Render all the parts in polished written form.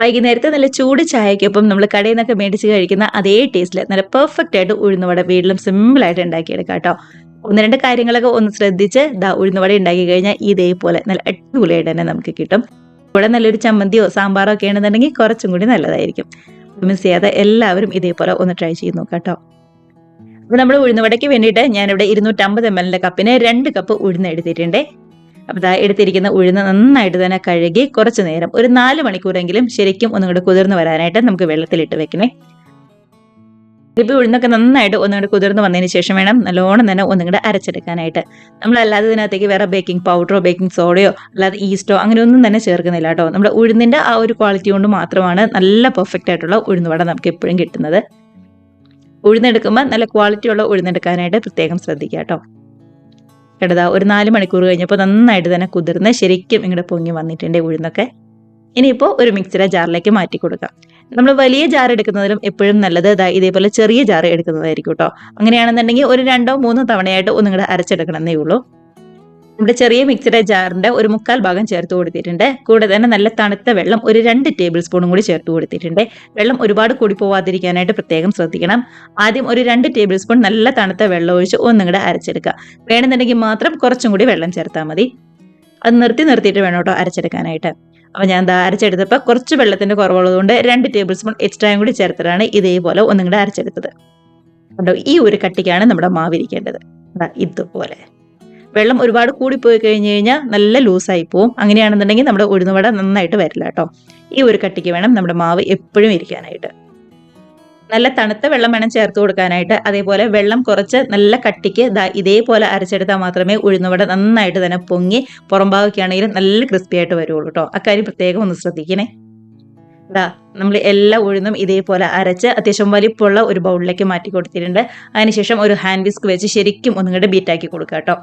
വൈകുന്നേരത്തെ നല്ല ചൂട് ചായക്കൊപ്പം നമ്മൾ കടയിൽ നിന്നൊക്കെ മേടിച്ച് കഴിക്കുന്ന അതേ ടേസ്റ്റിൽ നല്ല പെർഫെക്റ്റ് ആയിട്ട് ഉഴുന്നുവട വീട്ടിലും സിമ്പിൾ ആയിട്ട് ഉണ്ടാക്കിയെടുക്കാം കേട്ടോ. ഒന്ന് രണ്ട് കാര്യങ്ങളൊക്കെ ഒന്ന് ശ്രദ്ധിച്ച് ഉഴുന്നുവട ഉണ്ടാക്കി കഴിഞ്ഞാൽ ഇതേപോലെ നല്ല അടിപൊളിയായിട്ട് തന്നെ നമുക്ക് കിട്ടും. ഇവിടെ നല്ലൊരു ചമ്മന്തിയോ സാമ്പാറോ ഒക്കെ ആണെന്നുണ്ടെങ്കിൽ കുറച്ചും കൂടി നല്ലതായിരിക്കും. മിസ് ചെയ്യാതെ എല്ലാവരും ഇതേപോലെ ഒന്ന് ട്രൈ ചെയ്ത് നോക്കാം കേട്ടോ. അപ്പൊ നമ്മൾ ഉഴുന്നുവടയ്ക്ക് വേണ്ടിയിട്ട് ഞാനിവിടെ 250 ml കപ്പിന് 2 കപ്പ് ഉഴുന്ന് എടുത്തിട്ടുണ്ട്. അപ്പൊ എടുത്തിരിക്കുന്ന ഉഴുന്ന് നന്നായിട്ട് തന്നെ കഴുകി കുറച്ചു നേരം ഒരു 4 മണിക്കൂറെങ്കിലും ശരിക്കും ഒന്നുകൂടെ കുതിർന്ന് വരാനായിട്ട് നമുക്ക് വെള്ളത്തിലിട്ട് വെക്കണേ. ഇപ്പൊ ഉഴുന്നൊക്കെ നന്നായിട്ട് ഒന്നുകൂടെ കുതിർന്ന് വന്നതിന് ശേഷം വേണം നല്ലോണം തന്നെ ഒന്നുകൂടെ അരച്ചെടുക്കാനായിട്ട്. നമ്മളല്ലാതെ ഇതിനകത്തേക്ക് വേറെ ബേക്കിംഗ് പൗഡറോ ബേക്കിംഗ് സോഡയോ അല്ലാതെ ഈസ്റ്റോ അങ്ങനെ ഒന്നും തന്നെ ചേർക്കുന്നില്ല കേട്ടോ. നമ്മുടെ ഉഴുന്നിന്റെ ആ ഒരു ക്വാളിറ്റി കൊണ്ട് മാത്രമാണ് നല്ല പെർഫെക്റ്റ് ആയിട്ടുള്ള ഉഴുന്നുവട നമുക്ക് എപ്പോഴും കിട്ടുന്നത്. ഉഴുന്നെടുക്കുമ്പോൾ നല്ല ക്വാളിറ്റി ഉള്ള ഉഴുന്നെടുക്കാനായിട്ട് പ്രത്യേകം ശ്രദ്ധിക്കുക കേട്ടോ. കേട്ടതാ ഒരു 4 മണിക്കൂർ കഴിഞ്ഞപ്പോൾ നന്നായിട്ട് തന്നെ കുതിർന്ന് ശരിക്കും ഇങ്ങോട്ട് പൊങ്ങി വന്നിട്ടുണ്ട് ഉഴുന്നൊക്കെ. ഇനിയിപ്പോൾ ഒരു മിക്സിയുടെ ജാറിലേക്ക് മാറ്റി കൊടുക്കാം. നമ്മൾ വലിയ ജാർ എടുക്കുന്നതിലും എപ്പോഴും നല്ലത് ഇതേപോലെ ചെറിയ ജാർ എടുക്കുന്നതായിരിക്കും കേട്ടോ. അങ്ങനെയാണെന്നുണ്ടെങ്കിൽ ഒരു 2-3 തവണയായിട്ട് ഒന്നും കൂടെ അരച്ചെടുക്കണമെന്നേ ഉള്ളൂ. നമ്മുടെ ചെറിയ മിക്സിയുടെ ജാറിന്റെ ഒരു 1/4 ഭാഗം ചേർത്ത് കൊടുത്തിട്ടുണ്ട്. കൂടെ തന്നെ നല്ല തണുത്ത വെള്ളം ഒരു 2 ടേബിൾ സ്പൂണും കൂടി ചേർത്ത് കൊടുത്തിട്ടുണ്ട്. വെള്ളം ഒരുപാട് കൂടി പോവാതിരിക്കാനായിട്ട് പ്രത്യേകം ശ്രദ്ധിക്കണം. ആദ്യം ഒരു 2 ടേബിൾ സ്പൂൺ നല്ല തണുത്ത വെള്ളം ഒഴിച്ച് ഒന്നും കൂടെ അരച്ചെടുക്കുക. വേണമെന്നുണ്ടെങ്കിൽ മാത്രം കുറച്ചും കൂടി വെള്ളം ചേർത്താൽ മതി. അത് നിർത്തിയിട്ട് വേണം കേട്ടോ അരച്ചെടുക്കാനായിട്ട്. അപ്പോൾ ഞാൻ അരച്ചെടുത്തപ്പോൾ കുറച്ച് വെള്ളത്തിന്റെ കുറവുള്ളതുകൊണ്ട് 2 ടേബിൾ സ്പൂൺ എക്സ്ട്രായും കൂടി ചേർത്തിട്ടാണ് ഇതേപോലെ ഒന്നും കൂടെ അരച്ചെടുത്തത്. കണ്ടോ, ഈ ഒരു കട്ടിക്കാണ് നമ്മുടെ മാവിരിക്കേണ്ടത്. ഇതുപോലെ വെള്ളം ഒരുപാട് കൂടിപ്പോയി കഴിഞ്ഞ് കഴിഞ്ഞാൽ നല്ല ലൂസായി പോവും. അങ്ങനെയാണെന്നുണ്ടെങ്കിൽ നമ്മുടെ ഉഴുന്നുവട നന്നായിട്ട് വരില്ല കേട്ടോ. ഈ ഒരു കട്ടിക്ക് വേണം നമ്മുടെ മാവ് എപ്പോഴും ഇരിക്കാനായിട്ട്. നല്ല തണുത്ത വെള്ളം വേണം ചേർത്ത് കൊടുക്കാനായിട്ട്. അതേപോലെ വെള്ളം കുറച്ച് നല്ല കട്ടിക്ക് ഇതേപോലെ അരച്ചെടുത്താൽ മാത്രമേ ഉഴുന്നുവട നന്നായിട്ട് തന്നെ പൊങ്ങി പുറംഭാഗമൊക്കെ ആണെങ്കിലും നല്ല ക്രിസ്പി ആയിട്ട് വരുള്ളൂ കേട്ടോ. അക്കാര്യം പ്രത്യേകം ഒന്ന് ശ്രദ്ധിക്കണേ. നമ്മൾ എല്ലാ ഉഴുന്നും ഇതേപോലെ അരച്ച് അത്യാവശ്യം വലിപ്പമുള്ള ഒരു ബൗളിലേക്ക് മാറ്റി കൊടുത്തിട്ടുണ്ട്. അതിനുശേഷം ഒരു ഹാൻഡ് വിസ്ക് വെച്ച് ശരിക്കും ഒന്നും കൂടെ ബീറ്റാക്കി കൊടുക്കുക കേട്ടോ.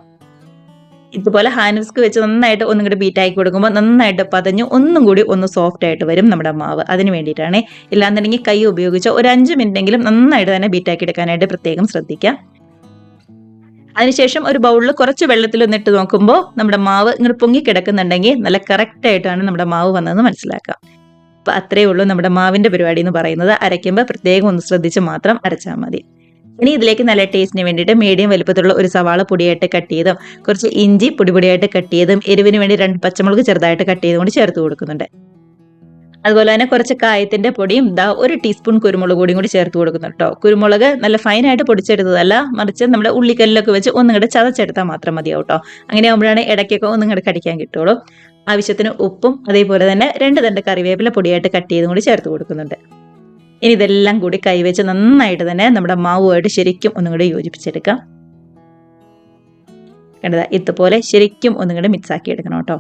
ഇതുപോലെ ഹാൻഡ് വിസ്ക് വെച്ച് നന്നായിട്ട് ഒന്നും കൂടി ബീറ്റാക്കി കൊടുക്കുമ്പോൾ നന്നായിട്ട് പതഞ്ഞ് ഒന്നും കൂടി ഒന്ന് സോഫ്റ്റ് ആയിട്ട് വരും നമ്മുടെ മാവ്. അതിന് വേണ്ടിയിട്ടാണ്. ഇല്ലാന്നുണ്ടെങ്കിൽ കൈ ഉപയോഗിച്ച് ഒരു 5 മിനിറ്റെങ്കിലും നന്നായിട്ട് തന്നെ ബീറ്റാക്കി എടുക്കാനായിട്ട് പ്രത്യേകം ശ്രദ്ധിക്കാം. അതിനുശേഷം ഒരു ബൗളിൽ കുറച്ച് വെള്ളത്തിലൊന്നിട്ട് നോക്കുമ്പോൾ നമ്മുടെ മാവ് ഇങ്ങനെ പൊങ്ങി കിടക്കുന്നുണ്ടെങ്കിൽ നല്ല കറക്റ്റ് ആയിട്ടാണ് നമ്മുടെ മാവ് വന്നതെന്ന് മനസ്സിലാക്കാം. അപ്പൊ അത്രയേ ഉള്ളൂ നമ്മുടെ മാവിന്റെ പരിപാടി എന്ന് പറയുന്നത്. അരയ്ക്കുമ്പോൾ പ്രത്യേകം ഒന്ന് ശ്രദ്ധിച്ച് മാത്രം അരച്ചാൽ മതി. ഇനി ഇതിലേക്ക് നല്ല ടേസ്റ്റിന് വേണ്ടിയിട്ട് മീഡിയം വലുപ്പത്തിലുള്ള ഒരു സവാള പൊടിയായിട്ട് കട്ട് ചെയ്തും കുറച്ച് ഇഞ്ചി പൊടിയായിട്ട് കട്ട് ചെയ്തും എരിവിന് വേണ്ടി 2 പച്ചമുളക് ചെറുതായിട്ട് കട്ട് ചെയ്തും കൂടി ചേർത്ത് കൊടുക്കുന്നുണ്ട്. അതുപോലെ തന്നെ കുറച്ച് കായത്തിന്റെ പൊടിയും 1 ടീസ്പൂൺ കുരുമുളക് പൊടിയും കൂടി ചേർത്ത് കൊടുക്കുന്നുണ്ട് കേട്ടോ. കുരുമുളക് നല്ല ഫൈനായിട്ട് പൊടിച്ചെടുത്തതല്ല, മറിച്ച് നമ്മുടെ ഉള്ളിക്കല്ലൊക്കെ വെച്ച് ഒന്നും കൂടെ ചതച്ചെടുത്താൽ മാത്രം മതിയാവും കേട്ടോ. അങ്ങനെ ആകുമ്പോഴാണ് ഇടയ്ക്കൊക്കെ ഒന്നും കൂടെ കടിക്കാൻ കിട്ടുള്ളൂ. ആവശ്യത്തിന് ഉപ്പും അതേപോലെ തന്നെ 2 തണ്ട് കറിവേപ്പില പൊടിയായിട്ട് കട്ട് ചെയ്തും കൂടി ചേർത്ത് കൊടുക്കുന്നുണ്ട്. ഇനി ഇതെല്ലാം കൂടി കൈവച്ച് നന്നായിട്ട് തന്നെ നമ്മുടെ മാവുമായിട്ട് ശരിക്കും ഒന്നും കൂടെ യോജിപ്പിച്ചെടുക്കാം. കണ്ടതാ ഇതുപോലെ ശരിക്കും ഒന്നും കൂടെ മിക്സ് ആക്കി എടുക്കണം കേട്ടോ.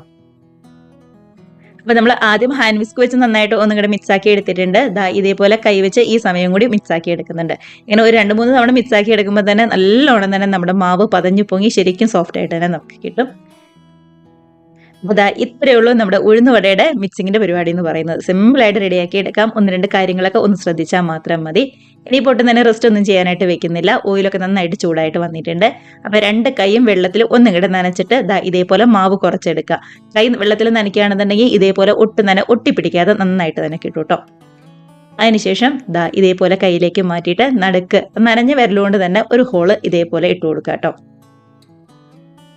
അപ്പൊ നമ്മൾ ആദ്യം ഹാൻഡ് വിസ്ക് വെച്ച് നന്നായിട്ട് ഒന്നും കൂടെ മിക്സ് ആക്കി എടുത്തിട്ടുണ്ട്. ഇതേപോലെ കൈവച്ച് ഈ സമയം കൂടി മിക്സ് ആക്കി എടുക്കുന്നുണ്ട്. ഇങ്ങനെ ഒരു 2-3 തവണ മിക്സ് ആക്കി എടുക്കുമ്പോൾ തന്നെ നല്ലോണം തന്നെ നമ്മുടെ മാവ് പതഞ്ഞു പൊങ്ങി ശരിക്കും സോഫ്റ്റ് ആയിട്ട് തന്നെ നമുക്ക് കിട്ടും. അപ്പോൾ ഇത്രയേ ഉള്ളൂ നമ്മുടെ ഉഴുന്നുവടയുടെ മിക്സിങ്ങിന്റെ പരിപാടി എന്ന് പറയുന്നത്. സിമ്പിളായിട്ട് റെഡിയാക്കി എടുക്കാം. 1-2 കാര്യങ്ങളൊക്കെ ഒന്ന് ശ്രദ്ധിച്ചാൽ മാത്രം മതി. ഇനി പൊട്ടും തന്നെ റെസ്റ്റ് ഒന്നും ചെയ്യാനായിട്ട് വെക്കുന്നില്ല. ഓയിലൊക്കെ നന്നായിട്ട് ചൂടായിട്ട് വന്നിട്ടുണ്ട്. അപ്പോൾ 2 കൈയും വെള്ളത്തിൽ ഒന്നും കൂടെ നനച്ചിട്ട് ഇതേപോലെ മാവ് കുറച്ചെടുക്കുക. കൈ വെള്ളത്തിൽ നനയ്ക്കുകയാണെന്നുണ്ടെങ്കിൽ ഇതേപോലെ ഒട്ടും തന്നെ ഒട്ടിപ്പിടിക്കാതെ നന്നായിട്ട് തന്നെ കിട്ടും കേട്ടോ. അതിനുശേഷം ഇതേപോലെ കയ്യിലേക്ക് മാറ്റിയിട്ട് നടുക്ക് നനഞ്ഞ വിരലുകൊണ്ട് തന്നെ ഒരു ഹോള് ഇതേപോലെ ഇട്ട് കൊടുക്കുക കേട്ടോ.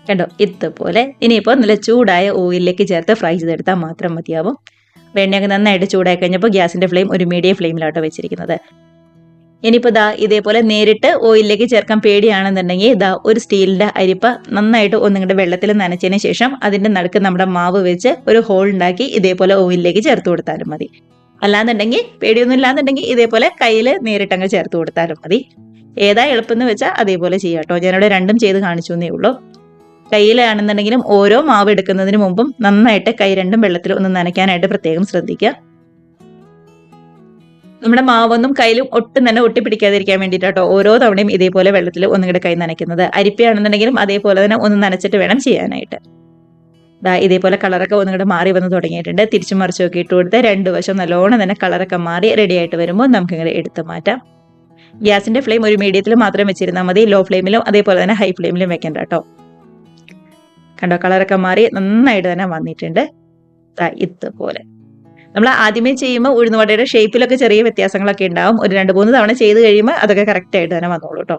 കണ്ടോ, ഇതുപോലെ. ഇനിയിപ്പോൾ നല്ല ചൂടായ ഓയിലിലേക്ക് ചേർത്ത് ഫ്രൈ ചെയ്തെടുത്താൽ മാത്രം മതിയാവും. എണ്ണയൊക്കെ നന്നായിട്ട് ചൂടായി കഴിഞ്ഞപ്പോൾ ഗ്യാസിന്റെ ഫ്ലെയിം ഒരു മീഡിയം ഫ്ലെയിമിലാട്ടോ വെച്ചിരിക്കുന്നത്. ഇനിയിപ്പോൾ ഇതേപോലെ നേരിട്ട് ഓയിലിലേക്ക് ചേർക്കാൻ പേടിയാണെന്നുണ്ടെങ്കിൽ ഒരു സ്റ്റീലിന്റെ അരിപ്പ നന്നായിട്ട് ഒന്നും കൂടെ വെള്ളത്തിൽ നനച്ചതിന് ശേഷം അതിന്റെ നടുക്ക് നമ്മുടെ മാവ് വെച്ച് ഒരു ഹോൾ ഉണ്ടാക്കി ഇതേപോലെ ഓയിലിലേക്ക് ചേർത്ത് കൊടുത്താലും മതി. അല്ലാന്നുണ്ടെങ്കിൽ പേടിയൊന്നും ഇല്ലാന്നുണ്ടെങ്കിൽ ഇതേപോലെ കയ്യിൽ നേരിട്ടങ്ങ് ചേർത്ത് കൊടുത്താലും മതി. ഏതാ എളുപ്പമെന്ന് വെച്ചാൽ അതേപോലെ ചെയ്യാട്ടോ. ഞാനിവിടെ രണ്ടും ചെയ്ത് കാണിച്ചു എന്നേ ഉള്ളൂ. കയ്യിലാണെന്നുണ്ടെങ്കിലും ഓരോ മാവ് എടുക്കുന്നതിന് മുമ്പും നന്നായിട്ട് കൈ രണ്ടും വെള്ളത്തിൽ ഒന്ന് നനയ്ക്കാനായിട്ട് പ്രത്യേകം ശ്രദ്ധിക്കുക. നമ്മുടെ മാവൊന്നും കയ്യിലും ഒട്ടും തന്നെ ഒട്ടിപ്പിടിക്കാതിരിക്കാൻ വേണ്ടിയിട്ടോ ഓരോ തവണയും ഇതേപോലെ വെള്ളത്തിൽ ഒന്നുകൂടെ കൈ നനയ്ക്കുന്നത്. അരിപ്പയാണെന്നുണ്ടെങ്കിലും അതേപോലെ തന്നെ ഒന്ന് നനച്ചിട്ട് വേണം ചെയ്യാനായിട്ട്. ഇതേപോലെ കളറൊക്കെ ഒന്നുകൂടെ മാറി വന്ന് തുടങ്ങിയിട്ടുണ്ട്. തിരിച്ചും മറിച്ചും ഒക്കെ ഇട്ട് കൊടുത്ത് 2 വശം നല്ലോണം തന്നെ കളറൊക്കെ മാറി റെഡി ആയിട്ട് വരുമ്പോൾ നമുക്ക് ഇങ്ങനെ എടുത്ത് മാറ്റാം. ഗ്യാസിന്റെ ഫ്ലെയിം ഒരു മീഡിയത്തിൽ മാത്രം വെച്ചിരുന്നാൽ മതി. ലോ ഫ്ലെയിമിലും അതേപോലെ തന്നെ ഹൈ ഫ്ലെയിമിലും വെക്കണ്ട കേട്ടോ. കണ്ടോ, കളറൊക്കെ മാറി നന്നായിട്ട് തന്നെ വന്നിട്ടുണ്ട് ഇതുപോലെ. നമ്മൾ ആദ്യമേ ചെയ്യുമ്പോൾ ഉഴുന്നുവടയുടെ ഷേപ്പിലൊക്കെ ചെറിയ വ്യത്യാസങ്ങളൊക്കെ ഉണ്ടാവും. ഒരു 2-3 തവണ ചെയ്ത് കഴിയുമ്പോൾ അതൊക്കെ കറക്റ്റ് ആയിട്ട് തന്നെ വന്നോളൂ കേട്ടോ.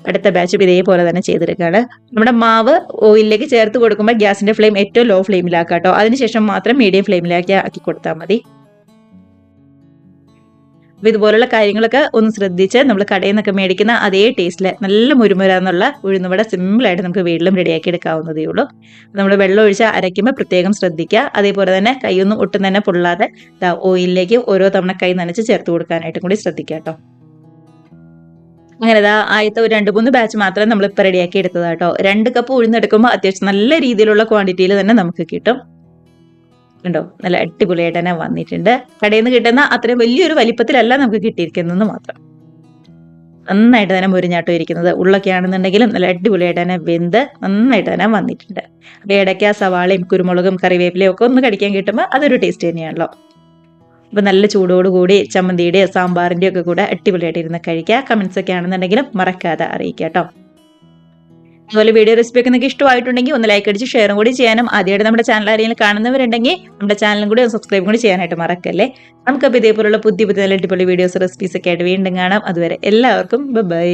അടുത്ത ബാച്ച് ഇതേപോലെ തന്നെ ചെയ്തെടുക്കുകയാണ്. നമ്മുടെ മാവ് ഓയിലിലേക്ക് ചേർത്ത് കൊടുക്കുമ്പോൾ ഗ്യാസിന്റെ ഫ്ലെയിം ഏറ്റവും ലോ ഫ്ലെയിമിലാക്കാം കേട്ടോ. അതിനുശേഷം മാത്രം മീഡിയം ഫ്ലെയിമിലാക്കി ആക്കി കൊടുത്താൽ മതി. അപ്പൊ ഇതുപോലുള്ള കാര്യങ്ങളൊക്കെ ഒന്ന് ശ്രദ്ധിച്ച് നമ്മൾ കടയിൽ നിന്നൊക്കെ മേടിക്കുന്ന അതേ ടേസ്റ്റില് നല്ല മുരുമുരാന്നുള്ള ഉഴുന്നുവട സിമ്പിളായിട്ട് നമുക്ക് വീട്ടിലും റെഡിയാക്കി എടുക്കാവുന്നതേ ഉള്ളൂ. നമ്മൾ വെള്ളം ഒഴിച്ച് അരയ്ക്കുമ്പോൾ പ്രത്യേകം ശ്രദ്ധിക്കുക. അതേപോലെ തന്നെ കൈയൊന്നും ഒട്ടും തന്നെ പൊള്ളാതെ ഓയിലിലേക്ക് ഓരോ തവണ കൈ നനച്ച് ചേർത്ത് കൊടുക്കാനായിട്ടും കൂടി ശ്രദ്ധിക്കുക കേട്ടോ. അങ്ങനെ ആദ്യത്തെ ഒരു 2-3 ബാച്ച് മാത്രമേ നമ്മൾ ഇപ്പൊ റെഡിയാക്കി എടുത്തതാട്ടോ. 2 കപ്പ് ഉഴുന്നെടുക്കുമ്പോൾ അത്യാവശ്യം നല്ല രീതിയിലുള്ള ക്വാണ്ടിറ്റിയിൽ തന്നെ നമുക്ക് കിട്ടും. ഉണ്ടോ, നല്ല അടിപൊളിയായിട്ട് തന്നെ വന്നിട്ടുണ്ട്. കടയിൽ നിന്ന് കിട്ടുന്ന അത്രയും വലിയൊരു വലിപ്പത്തിലല്ല നമുക്ക് കിട്ടിയിരിക്കുന്നതെന്ന് മാത്രം. നന്നായിട്ട് തന്നെ മുരിഞ്ഞാട്ടം ഇരിക്കുന്നത്. ഉള്ളൊക്കെ ആണെന്നുണ്ടെങ്കിലും നല്ല അടിപൊളിയായിട്ട് തന്നെ വെന്ത് നന്നായിട്ട് തന്നെ വന്നിട്ടുണ്ട്. അപ്പൊ ഇടയ്ക്ക് സവാളയും കുരുമുളകും കറിവേപ്പിലയും ഒക്കെ ഒന്ന് കടിക്കാൻ കിട്ടുമ്പോൾ അതൊരു ടേസ്റ്റ് തന്നെയാണല്ലോ. അപ്പൊ നല്ല ചൂടോടുകൂടി ചമ്മന്തിയുടെ സാമ്പാറിന്റെ ഒക്കെ കൂടെ അടിപൊളിയായിട്ട് ഇരുന്ന് കഴിക്കുക. കമന്റ്സ് ഒക്കെ ആണെന്നുണ്ടെങ്കിലും മറക്കാതെ അറിയിക്കുക കേട്ടോ. അതുപോലെ വീഡിയോ റെസിപ്പി ഒക്കെ നിങ്ങൾക്ക് ഇഷ്ടമായിട്ടുണ്ടെങ്കിൽ ഒന്ന് ലൈക്ക് അടിച്ച് ഷെയറും കൂടി ചെയ്യാനും, ആദ്യമായിട്ട് നമ്മുടെ ചാനൽ ആരെങ്കിലും കാണുന്നവരുണ്ടെങ്കിൽ നമ്മുടെ ചാനലും കൂടി സബ്സ്ക്രൈബ് കൂടി ചെയ്യാനായിട്ട് മറക്കല്ലേ. നമുക്കപ്പോൾ ഇതേപോലുള്ള പുതിയ നല്ല അടിപൊളി വീഡിയോസ് റെസിപ്പീസ് ഒക്കെ ആയിട്ട് വീണ്ടും കാണാം. അതുവരെ എല്ലാവർക്കും ബൈ.